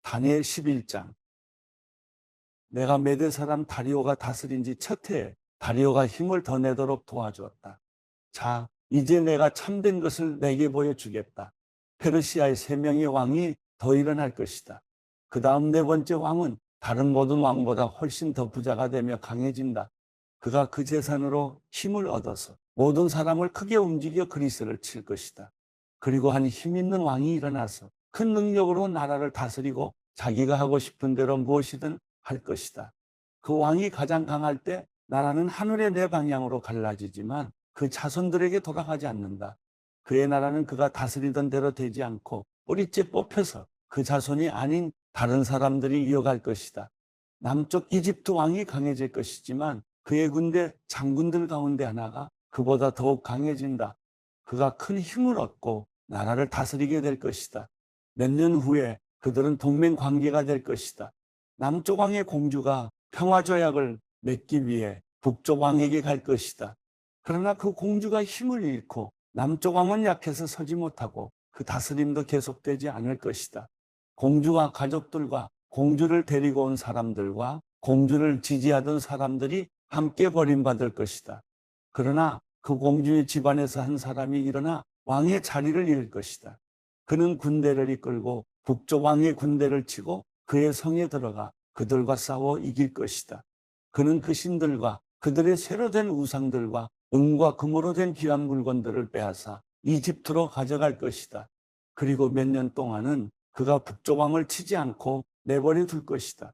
다니엘 11장. 내가 메대 사람 다리오가 다스린 지 첫 해에 다리오가 힘을 더 내도록 도와주었다. 자, 이제 내가 참된 것을 내게 보여주겠다. 페르시아의 3명의 왕이 더 일어날 것이다. 그 다음 4번째 왕은 다른 모든 왕보다 훨씬 더 부자가 되며 강해진다. 그가 그 재산으로 힘을 얻어서 모든 사람을 크게 움직여 그리스를 칠 것이다. 그리고 한 힘 있는 왕이 일어나서 큰 능력으로 나라를 다스리고 자기가 하고 싶은 대로 무엇이든 할 것이다. 그 왕이 가장 강할 때 나라는 하늘의 4방향으로 갈라지지만 그 자손들에게 돌아가지 않는다. 그의 나라는 그가 다스리던 대로 되지 않고 뿌리째 뽑혀서 그 자손이 아닌 다른 사람들이 이어갈 것이다. 남쪽 이집트 왕이 강해질 것이지만 그의 군대 장군들 가운데 하나가 그보다 더욱 강해진다. 그가 큰 힘을 얻고 나라를 다스리게 될 것이다. 몇 년 후에 그들은 동맹 관계가 될 것이다. 남쪽 왕의 공주가 평화조약을 맺기 위해 북쪽 왕에게 갈 것이다. 그러나 그 공주가 힘을 잃고 남쪽 왕은 약해서 서지 못하고 그 다스림도 계속되지 않을 것이다. 공주와 가족들과 공주를 데리고 온 사람들과 공주를 지지하던 사람들이 함께 버림받을 것이다. 그러나 그 공주의 집안에서 한 사람이 일어나 왕의 자리를 이을 것이다. 그는 군대를 이끌고 북쪽 왕의 군대를 치고 그의 성에 들어가 그들과 싸워 이길 것이다. 그는 그 신들과 그들의 새로 된 우상들과 은과 금으로 된 귀한 물건들을 빼앗아 이집트로 가져갈 것이다. 그리고 몇 년 동안은 그가 북쪽 왕을 치지 않고 내버려 둘 것이다.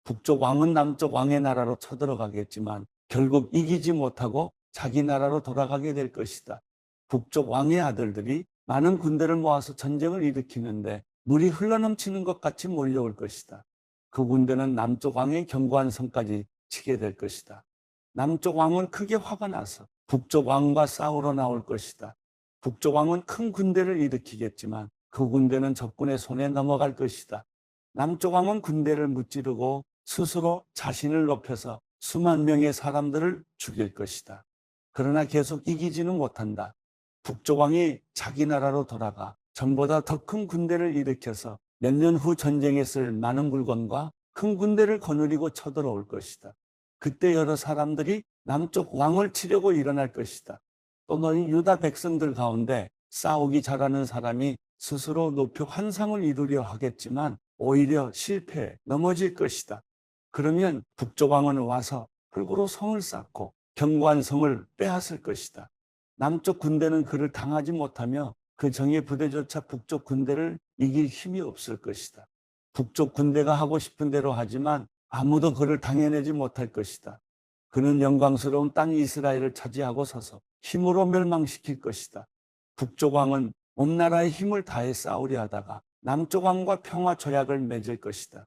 북쪽 왕은 남쪽 왕의 나라로 쳐들어가겠지만 결국 이기지 못하고 자기 나라로 돌아가게 될 것이다. 북쪽 왕의 아들들이 많은 군대를 모아서 전쟁을 일으키는데 물이 흘러넘치는 것 같이 몰려올 것이다. 그 군대는 남쪽 왕의 견고한 성까지 치게 될 것이다. 남쪽 왕은 크게 화가 나서 북쪽 왕과 싸우러 나올 것이다. 북쪽 왕은 큰 군대를 일으키겠지만 그 군대는 적군의 손에 넘어갈 것이다. 남쪽 왕은 군대를 무찌르고 스스로 자신을 높여서 수만 명의 사람들을 죽일 것이다. 그러나 계속 이기지는 못한다. 북쪽 왕이 자기 나라로 돌아가 전보다 더 큰 군대를 일으켜서 몇 년 후 전쟁에 쓸 많은 물건과 큰 군대를 거느리고 쳐들어올 것이다. 그때 여러 사람들이 남쪽 왕을 치려고 일어날 것이다. 또 너희 유다 백성들 가운데 싸우기 잘하는 사람이 스스로 높여 환상을 이루려 하겠지만 오히려 실패해 넘어질 것이다. 그러면 북쪽 왕은 와서 골고루 성을 쌓고 견고한 성을 빼앗을 것이다. 남쪽 군대는 그를 당하지 못하며 그 정예 부대조차 북쪽 군대를 이길 힘이 없을 것이다. 북쪽 군대가 하고 싶은 대로 하지만 아무도 그를 당해내지 못할 것이다. 그는 영광스러운 땅 이스라엘을 차지하고 서서 힘으로 멸망시킬 것이다. 북쪽 왕은 온 나라의 힘을 다해 싸우려 하다가 남쪽 왕과 평화 조약을 맺을 것이다.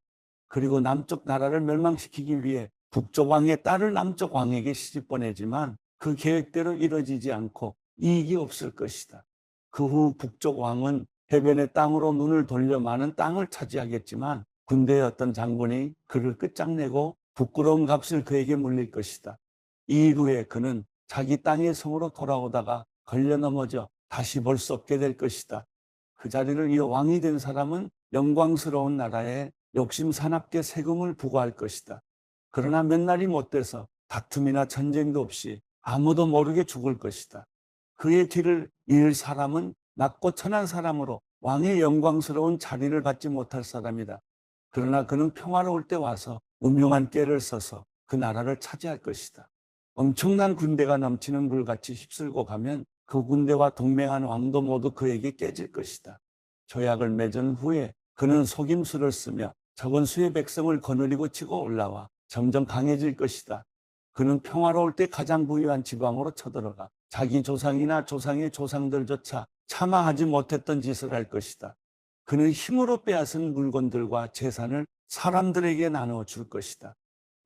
그리고 남쪽 나라를 멸망시키기 위해 북쪽 왕의 딸을 남쪽 왕에게 시집 보내지만 그 계획대로 이루어지지 않고 이익이 없을 것이다. 그 후 북쪽 왕은 해변의 땅으로 눈을 돌려 많은 땅을 차지하겠지만 군대의 어떤 장군이 그를 끝장내고 부끄러운 값을 그에게 물릴 것이다. 이 후에 그는 자기 땅의 성으로 돌아오다가 걸려 넘어져 다시 볼 수 없게 될 것이다. 그 자리를 이어 왕이 된 사람은 영광스러운 나라에 욕심 사납게 세금을 부과할 것이다. 그러나 몇 날이 못 돼서 다툼이나 전쟁도 없이 아무도 모르게 죽을 것이다. 그의 뒤를 이을 사람은 낮고 천한 사람으로 왕의 영광스러운 자리를 받지 못할 사람이다. 그러나 그는 평화로울 때 와서 음흉한 꾀를 써서 그 나라를 차지할 것이다. 엄청난 군대가 넘치는 물같이 휩쓸고 가면 그 군대와 동맹한 왕도 모두 그에게 깨질 것이다. 조약을 맺은 후에 그는 속임수를 쓰며 적은 수의 백성을 거느리고 치고 올라와 점점 강해질 것이다. 그는 평화로울 때 가장 부유한 지방으로 쳐들어가 자기 조상이나 조상의 조상들조차 차마 하지 못했던 짓을 할 것이다. 그는 힘으로 빼앗은 물건들과 재산을 사람들에게 나누어 줄 것이다.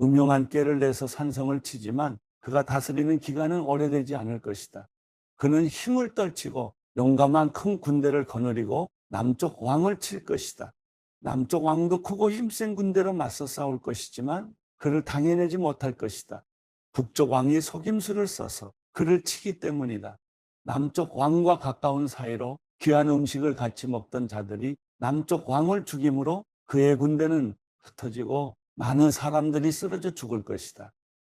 음흉한 꾀를 내서 산성을 치지만 그가 다스리는 기간은 오래되지 않을 것이다. 그는 힘을 떨치고 용감한 큰 군대를 거느리고 남쪽 왕을 칠 것이다. 남쪽 왕도 크고 힘센 군대로 맞서 싸울 것이지만 그를 당해내지 못할 것이다. 북쪽 왕이 속임수를 써서 그를 치기 때문이다. 남쪽 왕과 가까운 사이로 귀한 음식을 같이 먹던 자들이 남쪽 왕을 죽임으로 그의 군대는 흩어지고 많은 사람들이 쓰러져 죽을 것이다.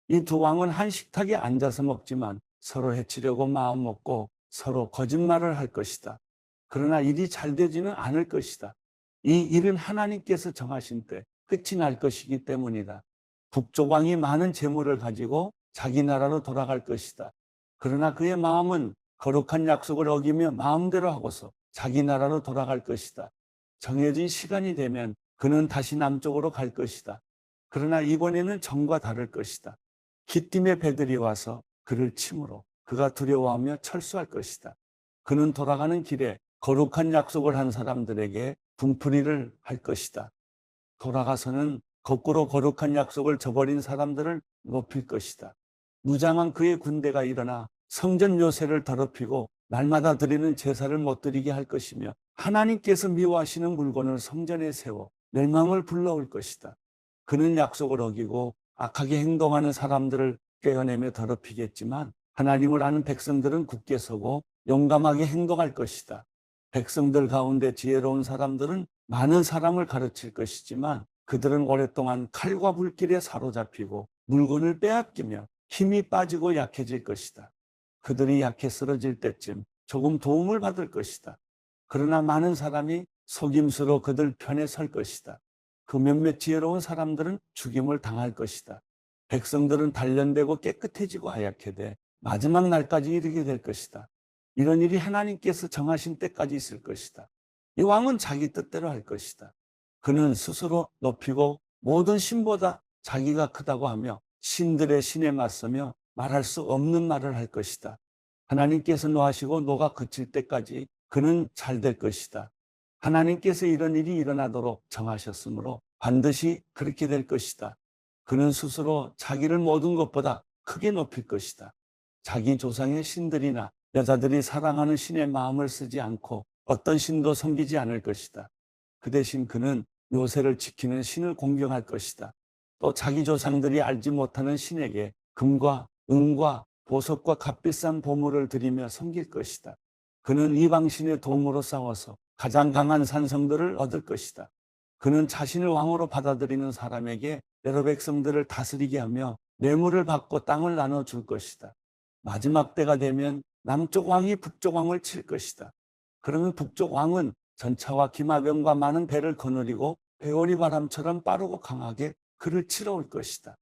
이 두 왕은 한 식탁에 앉아서 먹지만 서로 해치려고 마음먹고 서로 거짓말을 할 것이다. 그러나 일이 잘 되지는 않을 것이다. 이 일은 하나님께서 정하신 때 끝이 날 것이기 때문이다. 북쪽 왕이 많은 재물을 가지고 자기 나라로 돌아갈 것이다. 그러나 그의 마음은 거룩한 약속을 어기며 마음대로 하고서 자기 나라로 돌아갈 것이다. 정해진 시간이 되면 그는 다시 남쪽으로 갈 것이다. 그러나 이번에는 전과 다를 것이다. 기띔의 배들이 와서 그를 침으로 그가 두려워하며 철수할 것이다. 그는 돌아가는 길에 거룩한 약속을 한 사람들에게 분풀이를 할 것이다. 돌아가서는 거꾸로 거룩한 약속을 저버린 사람들을 높일 것이다. 무장한 그의 군대가 일어나 성전 요새를 더럽히고 날마다 드리는 제사를 못 드리게 할 것이며 하나님께서 미워하시는 물건을 성전에 세워 멸망을 불러올 것이다. 그는 약속을 어기고 악하게 행동하는 사람들을 꿰어내며 더럽히겠지만 하나님을 아는 백성들은 굳게 서고 용감하게 행동할 것이다. 백성들 가운데 지혜로운 사람들은 많은 사람을 가르칠 것이지만 그들은 오랫동안 칼과 불길에 사로잡히고 물건을 빼앗기며 힘이 빠지고 약해질 것이다. 그들이 약해 쓰러질 때쯤 조금 도움을 받을 것이다. 그러나 많은 사람이 속임수로 그들 편에 설 것이다. 그 몇몇 지혜로운 사람들은 죽임을 당할 것이다. 백성들은 단련되고 깨끗해지고 하얗게 돼 마지막 날까지 이르게 될 것이다. 이런 일이 하나님께서 정하신 때까지 있을 것이다. 이 왕은 자기 뜻대로 할 것이다. 그는 스스로 높이고 모든 신보다 자기가 크다고 하며 신들의 신에 맞서며 말할 수 없는 말을 할 것이다. 하나님께서 노하시고 노가 그칠 때까지 그는 잘 될 것이다. 하나님께서 이런 일이 일어나도록 정하셨으므로 반드시 그렇게 될 것이다. 그는 스스로 자기를 모든 것보다 크게 높일 것이다. 자기 조상의 신들이나 여자들이 사랑하는 신의 마음을 쓰지 않고 어떤 신도 섬기지 않을 것이다. 그 대신 그는 요새를 지키는 신을 공경할 것이다. 또 자기 조상들이 알지 못하는 신에게 금과 은과 보석과 값비싼 보물을 드리며 섬길 것이다. 그는 이방신의 도움으로 싸워서 가장 강한 산성들을 얻을 것이다. 그는 자신을 왕으로 받아들이는 사람에게 여러 백성들을 다스리게 하며 뇌물을 받고 땅을 나눠줄 것이다. 마지막 때가 되면 남쪽 왕이 북쪽 왕을 칠 것이다. 그러면 북쪽 왕은 전차와 기마병과 많은 배를 거느리고 회오리 바람처럼 빠르고 강하게 그를 치러 올 것이다.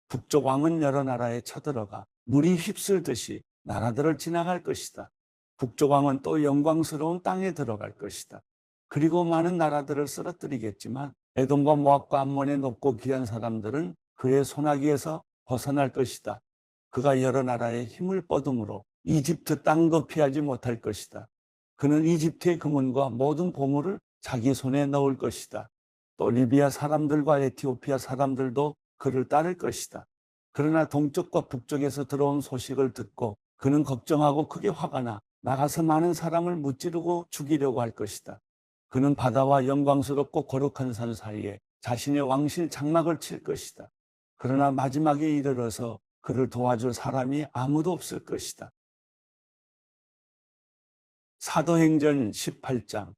북쪽 왕은 여러 나라에 쳐들어가 물이 휩쓸듯이 나라들을 지나갈 것이다. 북쪽 왕은 또 영광스러운 땅에 들어갈 것이다. 그리고 많은 나라들을 쓰러뜨리겠지만 에돔과 모압과 암몬의 높고 귀한 사람들은 그의 손아귀에서 벗어날 것이다. 그가 여러 나라의 힘을 뻗음으로 이집트 땅도 피하지 못할 것이다. 그는 이집트의 금은과 모든 보물을 자기 손에 넣을 것이다. 또 리비아 사람들과 에티오피아 사람들도 그를 따를 것이다. 그러나 동쪽과 북쪽에서 들어온 소식을 듣고 그는 걱정하고 크게 화가 나 나가서 많은 사람을 무찌르고 죽이려고 할 것이다. 그는 바다와 영광스럽고 거룩한 산 사이에 자신의 왕실 장막을 칠 것이다. 그러나 마지막에 이르러서 그를 도와줄 사람이 아무도 없을 것이다. 사도행전 18장.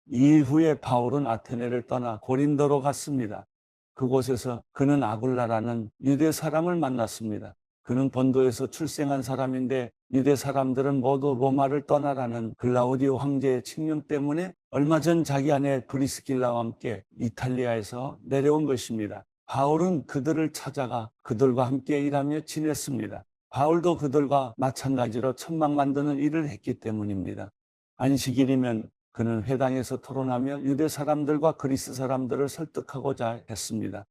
이일 후에 바울은 아테네를 떠나 고린도로 갔습니다. 그곳에서 그는 아굴라라는 유대 사람을 만났습니다. 그는 본도에서 출생한 사람인데 유대 사람들은 모두 로마를 떠나라는 글라우디오 황제의 칙령 때문에 얼마 전 자기 아내 브리스길라와 함께 이탈리아에서 내려온 것입니다. 바울은 그들을 찾아가 그들과 함께 일하며 지냈습니다. 바울도 그들과 마찬가지로 천막 만드는 일을 했기 때문입니다. 안식일이면 그는 회당에서 토론하며 유대 사람들과 그리스 사람들을 설득하고자 했습니다.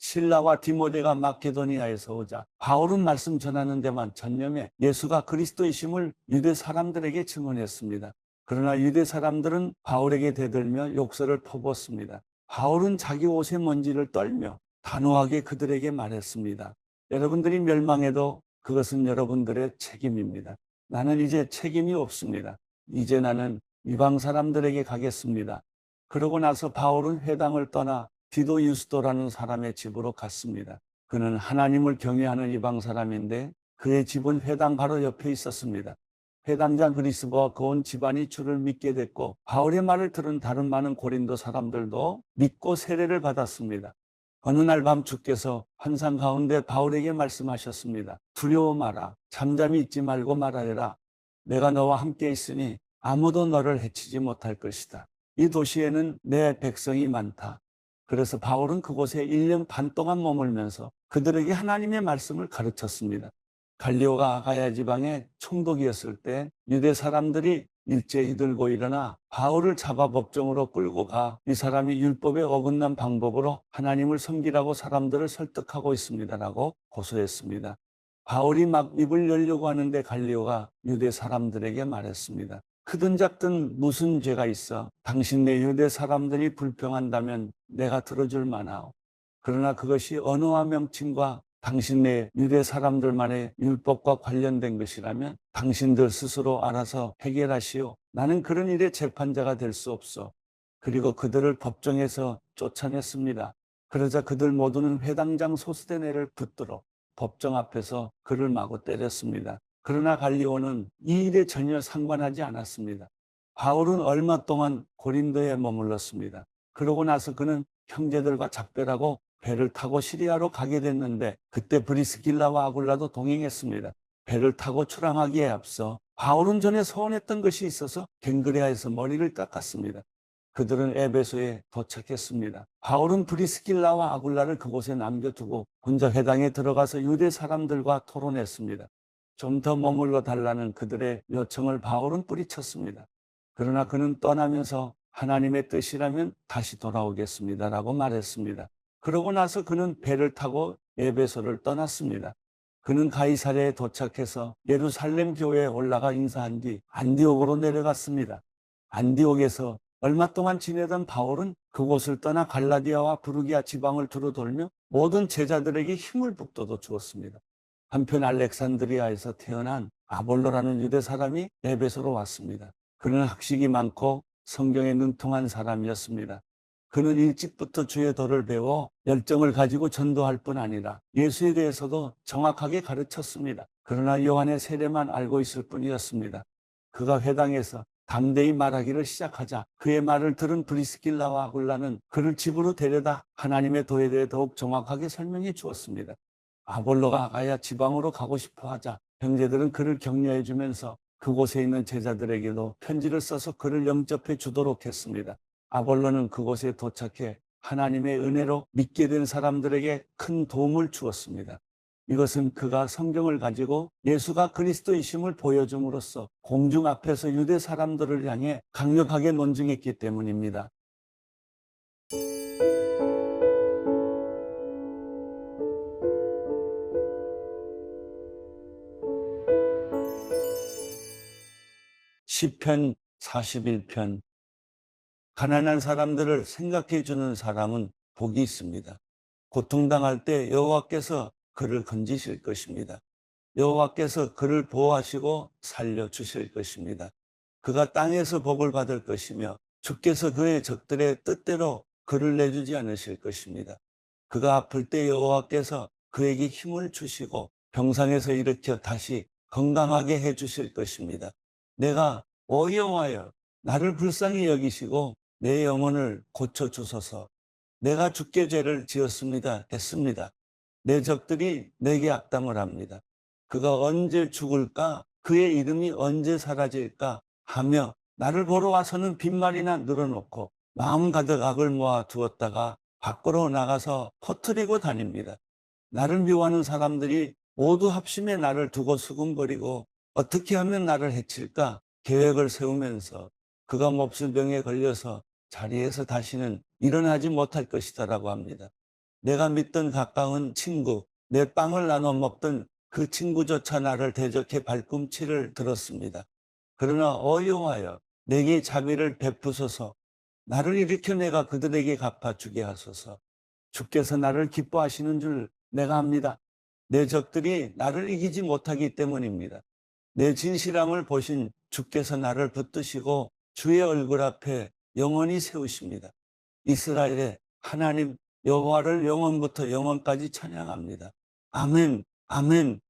실라와 디모데가 마케도니아에서 오자 바울은 말씀 전하는 데만 전념해 예수가 그리스도이심을 유대 사람들에게 증언했습니다. 그러나 유대 사람들은 바울에게 대들며 욕설을 퍼붓습니다. 바울은 자기 옷의 먼지를 떨며 단호하게 그들에게 말했습니다. 여러분들이 멸망해도 그것은 여러분들의 책임입니다. 나는 이제 책임이 없습니다. 이제 나는 이방 사람들에게 가겠습니다. 그러고 나서 바울은 회당을 떠나 디도 유스도라는 사람의 집으로 갔습니다. 그는 하나님을 경외하는 이방 사람인데 그의 집은 회당 바로 옆에 있었습니다. 회당장 그리스도와 그 온 집안이 주를 믿게 됐고 바울의 말을 들은 다른 많은 고린도 사람들도 믿고 세례를 받았습니다. 어느 날 밤 주께서 환상 가운데 바울에게 말씀하셨습니다. 두려워 마라. 잠잠히 있지 말고 말하여라. 내가 너와 함께 있으니 아무도 너를 해치지 못할 것이다. 이 도시에는 내 백성이 많다. 그래서 바울은 그곳에 1년 반 동안 머물면서 그들에게 하나님의 말씀을 가르쳤습니다. 갈리오가 아가야 지방의 총독이었을 때 유대 사람들이 일제히 들고 일어나 바울을 잡아 법정으로 끌고 가 이 사람이 율법에 어긋난 방법으로 하나님을 섬기라고 사람들을 설득하고 있습니다라고 고소했습니다. 바울이 막 입을 열려고 하는데 갈리오가 유대 사람들에게 말했습니다. 크든 작든 무슨 죄가 있어? 당신네 유대 사람들이 불평한다면 내가 들어줄 만하오. 그러나 그것이 언어와 명칭과 당신네 유대 사람들만의 율법과 관련된 것이라면 당신들 스스로 알아서 해결하시오. 나는 그런 일의 재판자가 될 수 없어. 그리고 그들을 법정에서 쫓아냈습니다. 그러자 그들 모두는 회당장 소스데네를 붙들어 법정 앞에서 그를 마구 때렸습니다. 그러나 갈리오는 이 일에 전혀 상관하지 않았습니다. 바울은 얼마 동안 고린도에 머물렀습니다. 그러고 나서 그는 형제들과 작별하고 배를 타고 시리아로 가게 됐는데 그때 브리스길라와 아굴라도 동행했습니다. 배를 타고 출항하기에 앞서 바울은 전에 소원했던 것이 있어서 갱그레아에서 머리를 깎았습니다. 그들은 에베소에 도착했습니다. 바울은 브리스길라와 아굴라를 그곳에 남겨두고 혼자 회당에 들어가서 유대 사람들과 토론했습니다. 좀 더 머물러 달라는 그들의 요청을 바울은 뿌리쳤습니다. 그러나 그는 떠나면서 하나님의 뜻이라면 다시 돌아오겠습니다라고 말했습니다. 그러고 나서 그는 배를 타고 에베소를 떠났습니다. 그는 가이사랴에 도착해서 예루살렘 교회에 올라가 인사한 뒤 안디옥으로 내려갔습니다. 안디옥에서 얼마 동안 지내던 바울은 그곳을 떠나 갈라디아와 부르기아 지방을 두루 돌며 모든 제자들에게 힘을 북돋워 주었습니다. 한편 알렉산드리아에서 태어난 아볼로라는 유대 사람이 에베소로 왔습니다. 그는 학식이 많고 성경에 능통한 사람이었습니다. 그는 일찍부터 주의 도를 배워 열정을 가지고 전도할 뿐 아니라 예수에 대해서도 정확하게 가르쳤습니다. 그러나 요한의 세례만 알고 있을 뿐이었습니다. 그가 회당에서 담대히 말하기를 시작하자 그의 말을 들은 브리스길라와 아굴라는 그를 집으로 데려다 하나님의 도에 대해 더욱 정확하게 설명해 주었습니다. 아볼로가 아가야 지방으로 가고 싶어 하자 형제들은 그를 격려해 주면서 그곳에 있는 제자들에게도 편지를 써서 그를 영접해 주도록 했습니다. 아볼로는 그곳에 도착해 하나님의 은혜로 믿게 된 사람들에게 큰 도움을 주었습니다. 이것은 그가 성경을 가지고 예수가 그리스도이심을 보여줌으로써 공중 앞에서 유대 사람들을 향해 강력하게 논증했기 때문입니다. 시편 41편. 가난한 사람들을 생각해 주는 사람은 복이 있습니다. 고통당할 때 여호와께서 그를 건지실 것입니다. 여호와께서 그를 보호하시고 살려주실 것입니다. 그가 땅에서 복을 받을 것이며 주께서 그의 적들의 뜻대로 그를 내주지 않으실 것입니다. 그가 아플 때 여호와께서 그에게 힘을 주시고 병상에서 일으켜 다시 건강하게 해주실 것입니다. 내가 여호와여 나를 불쌍히 여기시고 내 영혼을 고쳐주소서. 내가 주께 죄를 지었습니다 했습니다. 내 적들이 내게 악담을 합니다. 그가 언제 죽을까? 그의 이름이 언제 사라질까? 하며 나를 보러 와서는 빈말이나 늘어놓고 마음 가득 악을 모아 두었다가 밖으로 나가서 퍼뜨리고 다닙니다. 나를 미워하는 사람들이 모두 합심해 나를 두고 수군거리고 어떻게 하면 나를 해칠까? 계획을 세우면서 그가 몹쓸 병에 걸려서 자리에서 다시는 일어나지 못할 것이다라고 합니다. 내가 믿던 가까운 친구, 내 빵을 나눠 먹던 그 친구조차 나를 대적해 발꿈치를 들었습니다. 그러나 여호와여 내게 자비를 베푸소서. 나를 일으켜 내가 그들에게 갚아주게 하소서. 주께서 나를 기뻐하시는 줄 내가 압니다. 내 적들이 나를 이기지 못하기 때문입니다. 내 진실함을 보신 주께서 나를 붙드시고 주의 얼굴 앞에 영원히 세우십니다. 이스라엘의 하나님 여호와를 영원부터 영원까지 찬양합니다. 아멘, 아멘.